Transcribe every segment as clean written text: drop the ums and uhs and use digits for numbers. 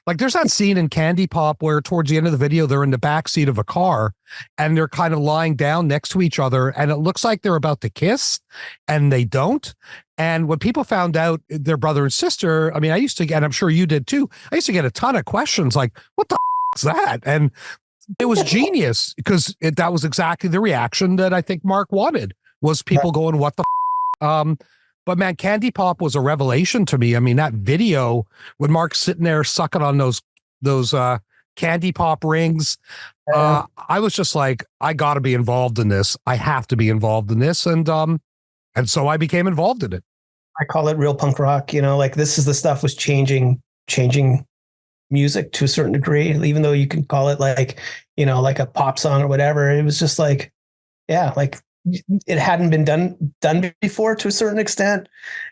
Like there's that scene in Candy Pop where towards the end of the video, they're in the back seat of a car and they're kind of lying down next to each other and it looks like they're about to kiss and they don't. And when people found out their brother and sister, I mean, I used to get, and I'm sure you did too, I used to get a ton of questions like, what the is that? And it was genius because that was exactly the reaction that I think Mark wanted, was people going, what the but man, Candy Pop was a revelation to me. I mean, that video when Mark's sitting there sucking on those Candy Pop rings, I was just like, I got to be involved in this. I have to be involved in this. And so I became involved in it. I call it real punk rock, like this is the stuff was changing music to a certain degree, even though you can call it like, like a pop song or whatever. It was just like, yeah, like it hadn't been done before to a certain extent.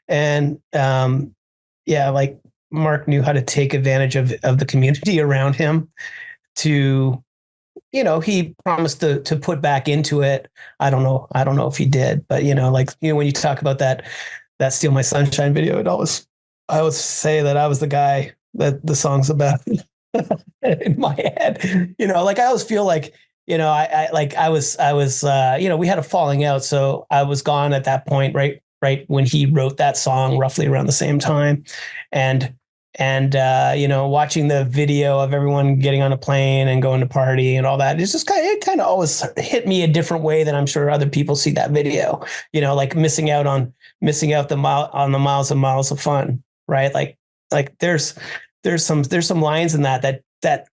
And like Mark knew how to take advantage of the community around him to, he promised to put back into it. I don't know if he did, but when you talk about that Steal My Sunshine video, I always say that I was the guy that the song's about in my head. Like I always feel like, I was, we had a falling out. So I was gone at that point, right when he wrote that song, roughly around the same time. And watching the video of everyone getting on a plane and going to party and all that, it's just kind of always hit me a different way than I'm sure other people see that video, like missing out on the miles and miles of fun. Right. Like there's some lines in that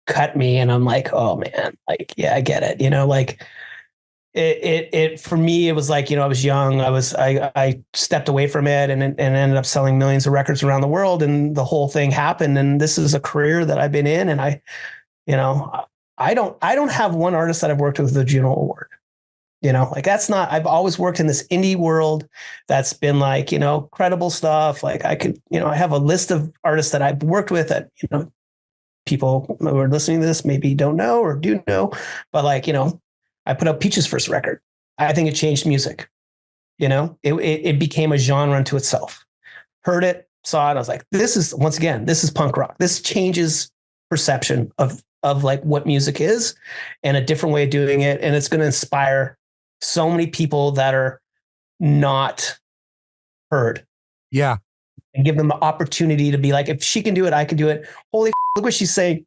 cut me and I'm like, oh man, like, yeah, I get it. Like it for me, it was like, I was young. I stepped away from it and ended up selling millions of records around the world and the whole thing happened. And this is a career that I've been in. And I don't have one artist that I've worked with a Juno Award. Like that's not, I've always worked in this indie world that's been like, credible stuff. Like I could, I have a list of artists that I've worked with that, people who are listening to this maybe don't know or do know, but like, I put out Peach's first record. I think it changed music. It became a genre unto itself. Heard it, saw it. I was like, this is punk rock. This changes perception of like what music is and a different way of doing it. And it's going to inspire so many people that are not heard. Yeah. And give them the opportunity to be like, if she can do it, I can do it. Holy look what she's saying.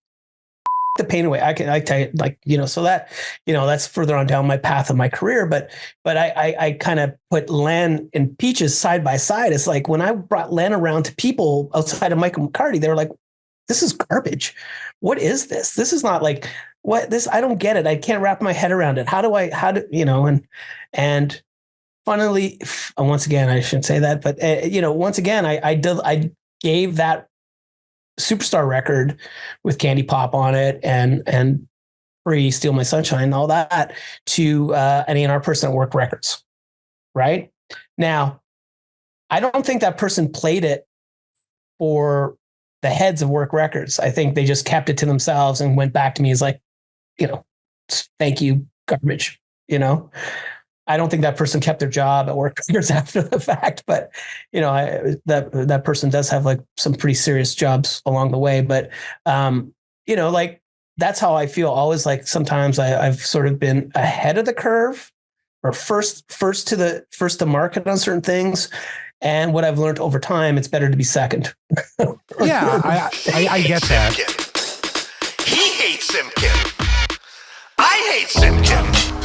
The pain away. I tell you, like, so that, that's further on down my path of my career. But I kind of put Len and Peaches side by side. It's like when I brought Len around to people outside of Michael McCarty, they were like, this is garbage. What is this? This is not like what this, I don't get it. I can't wrap my head around it. And funnily, once again, I shouldn't say that, but once again, I gave that Superstar record with Candy Pop on it and Free Steal My Sunshine and all that to an A&R person at Work Records. Right now, I don't think that person played it for the heads of Work Records. I think they just kept it to themselves and went back to me as like, thank you, garbage. I don't think that person kept their job at Work Records after the fact, but that person does have like some pretty serious jobs along the way. But like that's how I feel. Always like sometimes I've sort of been ahead of the curve or first to market on certain things. And what I've learned over time, it's better to be second. Yeah, I get that. He hates Simkin. I hate Simkin.